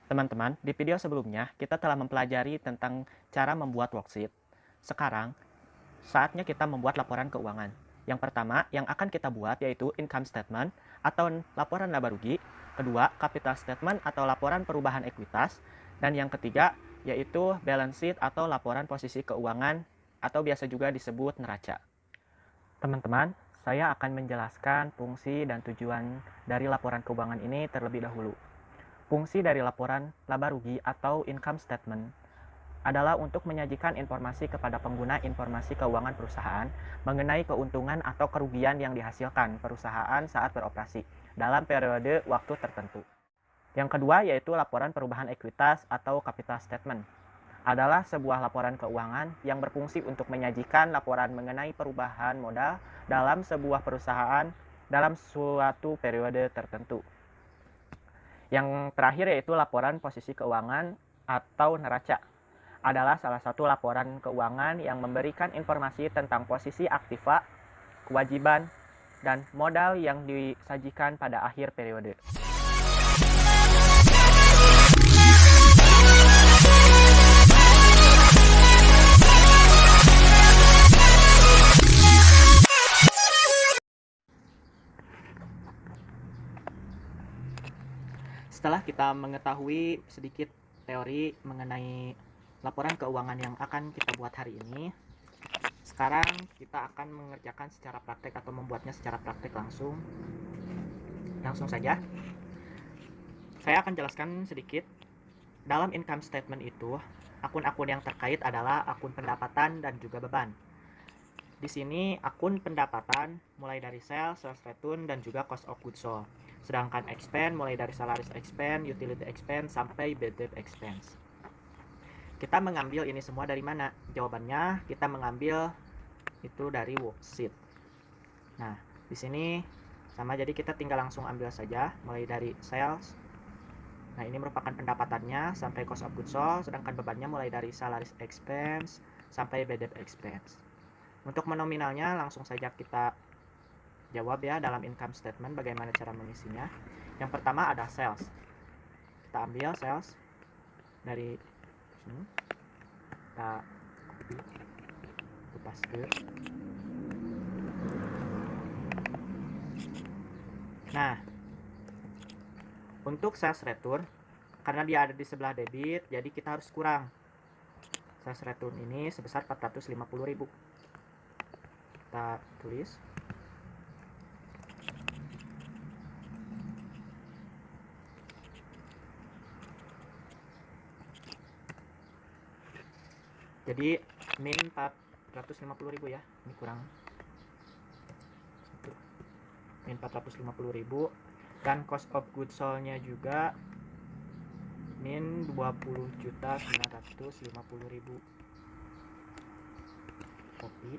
Teman-teman, di video sebelumnya kita telah mempelajari tentang cara membuat worksheet. Sekarang, saatnya kita membuat laporan keuangan. Yang pertama yang akan kita buat yaitu income statement atau laporan laba rugi. Kedua, capital statement atau laporan perubahan ekuitas. Dan yang ketiga yaitu balance sheet atau laporan posisi keuangan atau biasa juga disebut neraca. Teman-teman, saya akan menjelaskan fungsi dan tujuan dari laporan keuangan ini terlebih dahulu. Fungsi dari laporan laba rugi atau income statement adalah untuk menyajikan informasi kepada pengguna informasi keuangan perusahaan mengenai keuntungan atau kerugian yang dihasilkan perusahaan saat beroperasi dalam periode waktu tertentu. Yang kedua yaitu laporan perubahan ekuitas atau capital statement. Adalah sebuah laporan keuangan yang berfungsi untuk menyajikan laporan mengenai perubahan modal dalam sebuah perusahaan dalam suatu periode tertentu. Yang terakhir yaitu laporan posisi keuangan atau neraca. Adalah salah satu laporan keuangan yang memberikan informasi tentang posisi aktiva, kewajiban, dan modal yang disajikan pada akhir periode. Setelah kita mengetahui sedikit teori mengenai laporan keuangan yang akan kita buat hari ini, sekarang kita akan mengerjakan secara praktek atau membuatnya secara praktek langsung saja. Saya akan jelaskan sedikit. Dalam income statement itu, akun-akun yang terkait adalah akun pendapatan dan juga beban. Di sini akun pendapatan mulai dari sales return, dan juga cost of goods sold. Sedangkan expense mulai dari salaries expense, utility expense, sampai bad debt expense. Kita mengambil ini semua dari mana? Jawabannya kita mengambil itu dari worksheet. Nah, di sini sama, jadi kita tinggal langsung ambil saja mulai dari sales. Nah, ini merupakan pendapatannya sampai cost of goods sold, sedangkan bebannya mulai dari salaries expense sampai bad debt expense. Untuk menominalnya langsung saja kita jawab ya dalam income statement bagaimana cara mengisinya. Yang pertama ada sales. Kita ambil sales dari sini. Kita lepas ke. Nah, untuk sales return karena dia ada di sebelah debit, jadi kita harus kurang. Sales return ini sebesar 450.000. Kita tulis. Jadi min 450.000 ya, ini kurang min 450.000, dan cost of goods sold nya juga min 20.950.000. Copy.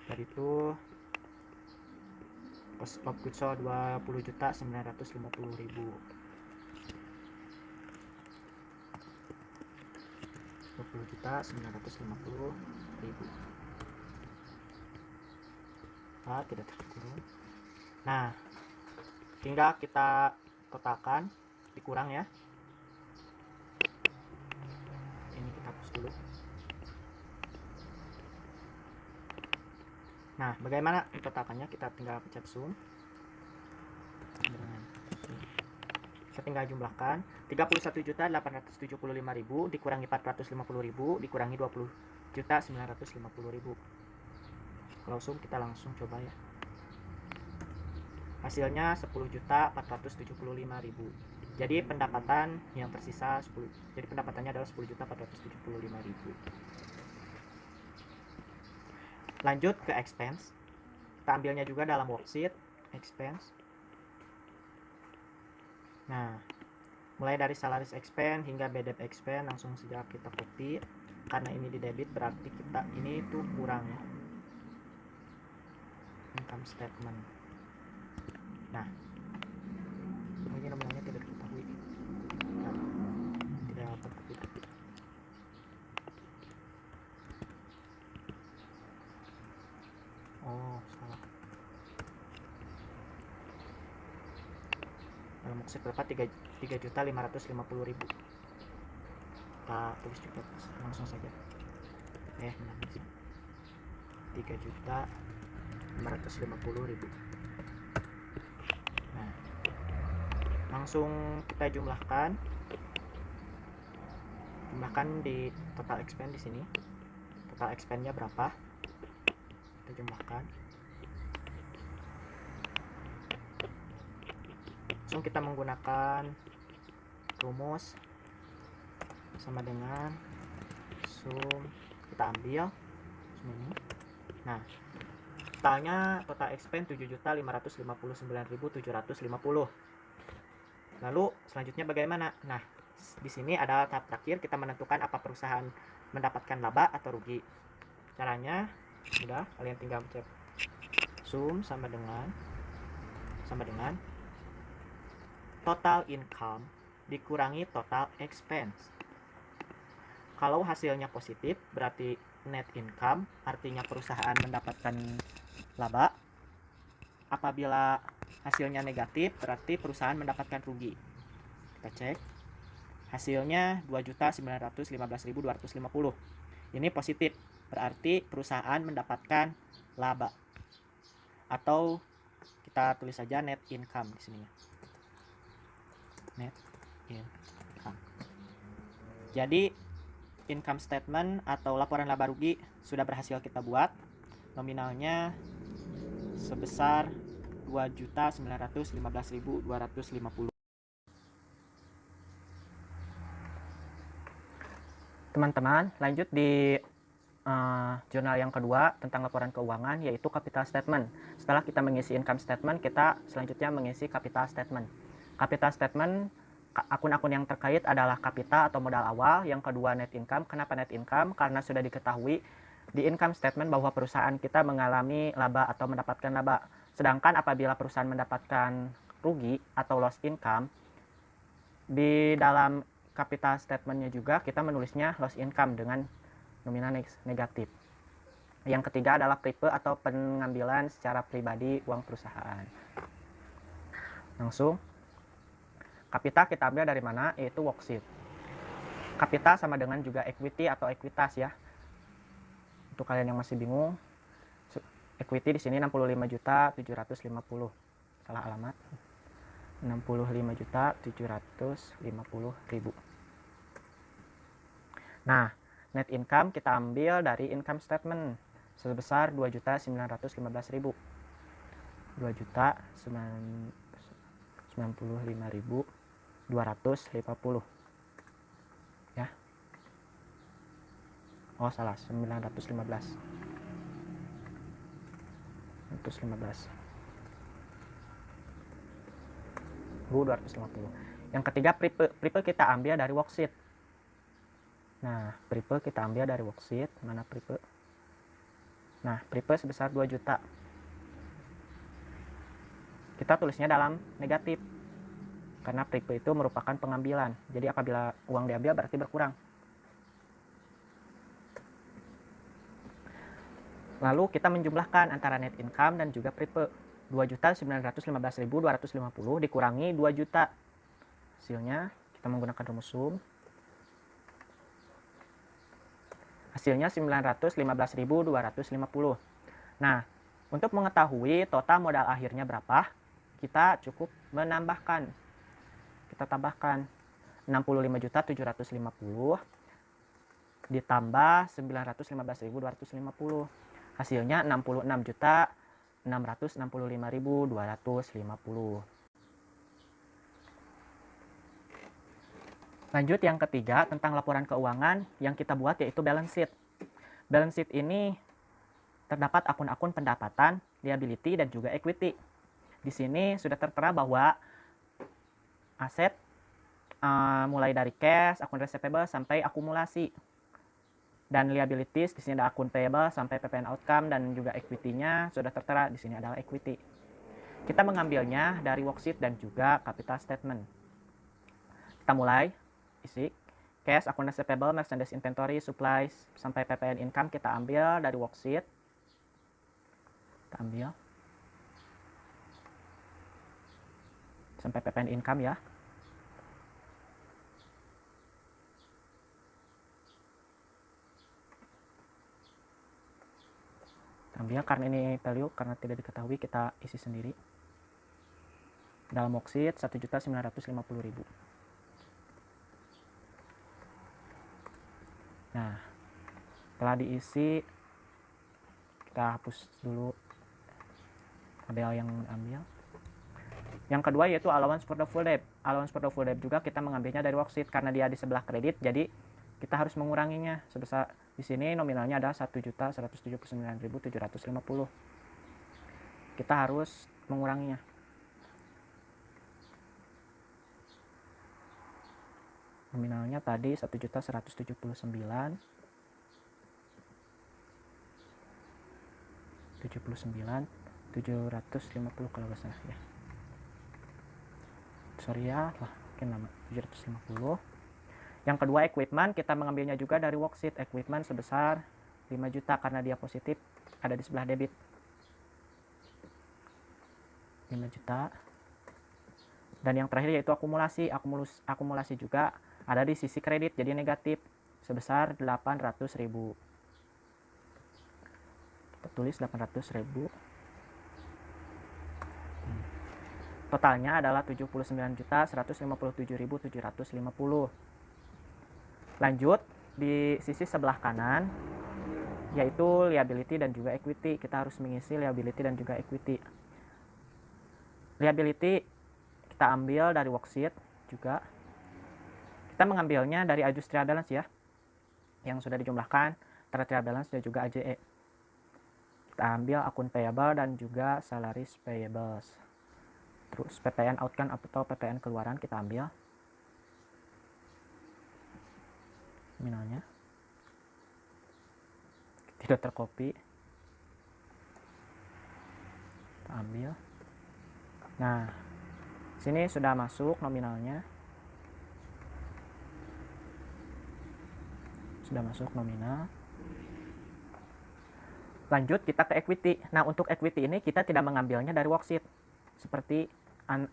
Dari itu cost of goods sold 20.950.000. 20.950.000. Tidak terkurung. Nah, tinggal kita totalkan, dikurang ya. Ini kita hapus dulu. Nah, bagaimana totalkannya? Kita tinggal pencet zoom. Kita tinggal jumlahkan 31.875.000 dikurangi 450.000 dikurangi 20.950.000. Kalau zoom kita langsung coba ya. Hasilnya 10.475.000. Jadi pendapatan yang tersisa 10. Jadi pendapatannya adalah 10.475.000. Lanjut ke expense. Kita ambilnya juga dalam worksheet expense. Nah, mulai dari salaries expense hingga bad debt expense langsung saja kita copy. Karena ini di debit berarti kita ini tuh kurang ya. Income statement. Nah, ini nominalnya tidak diketahui. Nah, tidak dapat copy. Oh, salah. Dalam worksheet berapa? 3.550.000. Kita tulis juga langsung saja. 3.550.000. Nah, langsung kita jumlahkan di total expense di sini. Total expense-nya berapa? Kita jumlahkan. Langsung kita menggunakan rumus sama dengan sum, kita ambil sum ini. Nah, totalnya total expense 7.559.750. Lalu selanjutnya bagaimana? Nah, di sini ada tahap terakhir, kita menentukan apa perusahaan mendapatkan laba atau rugi. Caranya sudah, kalian tinggal cek sum sama dengan total income dikurangi total expense. Kalau hasilnya positif berarti net income, artinya perusahaan mendapatkan laba. Apabila hasilnya negatif berarti perusahaan mendapatkan rugi. Kita cek hasilnya 2.915.250. Ini positif, berarti perusahaan mendapatkan laba, atau kita tulis saja net income di sini. Net income. Jadi income statement atau laporan laba rugi sudah berhasil kita buat. Nominalnya sebesar 2.915.250. Teman-teman, lanjut di jurnal yang kedua tentang laporan keuangan, yaitu capital statement. Setelah kita mengisi income statement, kita selanjutnya mengisi capital statement. Capital statement, akun-akun yang terkait adalah kapital atau modal awal. Yang kedua net income. Kenapa net income? Karena sudah diketahui di income statement bahwa perusahaan kita mengalami laba atau mendapatkan laba. Sedangkan apabila perusahaan mendapatkan rugi atau loss income, di dalam capital statement-nya juga kita menulisnya loss income dengan nominal negatif. Yang ketiga adalah prepay atau pengambilan secara pribadi uang perusahaan. Langsung kapital kita ambil dari mana? Yaitu worksheet. Kapital sama dengan juga equity atau ekuitas ya. Untuk kalian yang masih bingung, equity di sini 65.750. Salah alamat. 65.750.000. Nah, net income kita ambil dari income statement sebesar 2.915.000. 2.095.250 ya. Oh salah, 915. 250. Yang ketiga prepay kita ambil dari worksheet. Nah, prepay kita ambil dari worksheet. Mana prepay? Nah, prepay sebesar 2 juta. Kita tulisnya dalam negatif. Karena prepay itu merupakan pengambilan. Jadi apabila uang diambil berarti berkurang. Lalu kita menjumlahkan antara net income dan juga prepay. 2.915.250 dikurangi 2 juta. Hasilnya kita menggunakan rumus sum. Hasilnya 915.250. Nah, untuk mengetahui total modal akhirnya berapa, kita cukup menambahkan. Kita tambahkan 65.750 ditambah 915.250. Hasilnya 66.665.250. Lanjut yang ketiga tentang laporan keuangan yang kita buat, yaitu balance sheet. Balance sheet ini terdapat akun-akun pendapatan, liability, dan juga equity. Di sini sudah tertera bahwa aset mulai dari cash, akun receivable sampai akumulasi. Dan liabilities di sini ada akun payable sampai PPN outcome, dan juga equity-nya sudah tertera di sini adalah equity. Kita mengambilnya dari worksheet dan juga capital statement. Kita mulai isi cash, akun receivable, merchandise inventory, supplies sampai PPN income kita ambil dari worksheet. Kita ambil sampai PPN income ya. Kita ambil karena ini value, karena tidak diketahui kita isi sendiri. Dalam worksheet 1.950.000. Nah, setelah diisi, kita hapus dulu tabel yang ambil. Yang kedua yaitu allowance for the full debt. Allowance for the full debt juga kita mengambilnya dari worksheet karena dia di sebelah kredit, jadi kita harus menguranginya sebesar, di sini nominalnya ada 1.179.750. Kita harus menguranginya. Nominalnya tadi 1.179.750 kalau nggak salah ya. Sorry ya, mungkin nama 750. Yang kedua equipment, kita mengambilnya juga dari worksheet. Equipment sebesar 5 juta karena dia positif, ada di sebelah debit. 5 juta. Dan yang terakhir yaitu akumulasi. Akumulasi juga ada di sisi kredit, jadi negatif sebesar 800.000. Kita tulis 800.000. Totalnya adalah 79.157.750. Lanjut di sisi sebelah kanan yaitu liability dan juga equity. Kita harus mengisi liability dan juga equity. Liability kita ambil dari worksheet juga. Kita mengambilnya dari ajust trial balance ya, yang sudah dijumlahkan antara trial balance dan juga AJE. Kita ambil akun payable dan juga salaries payables. Terus PPN outcome atau PPN keluaran kita ambil. Nominalnya tidak tercopy. Kita ambil. Nah, sini sudah masuk nominalnya. Sudah masuk nominal. Lanjut kita ke equity. Nah, untuk equity ini kita tidak mengambilnya dari worksheet. Seperti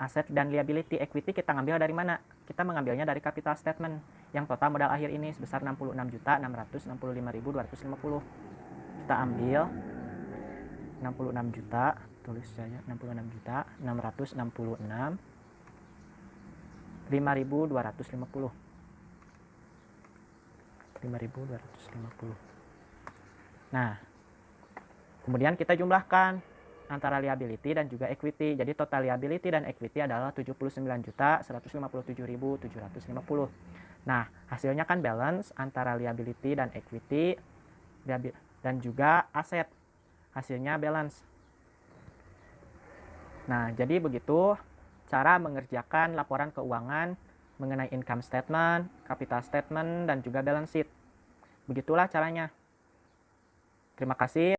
aset dan liability. Equity kita ngambil dari mana? Kita mengambilnya dari capital statement. Yang total modal akhir ini sebesar 66.665.250. Kita ambil 66 juta, tulis saja 66.666.5.250. 5.250. Nah, kemudian kita jumlahkan antara liability dan juga equity. Jadi total liability dan equity adalah 79.157.750. Nah, hasilnya kan balance antara liability dan equity dan juga aset. Hasilnya balance. Nah, jadi begitu cara mengerjakan laporan keuangan mengenai income statement, capital statement, dan juga balance sheet. Begitulah caranya. Terima kasih.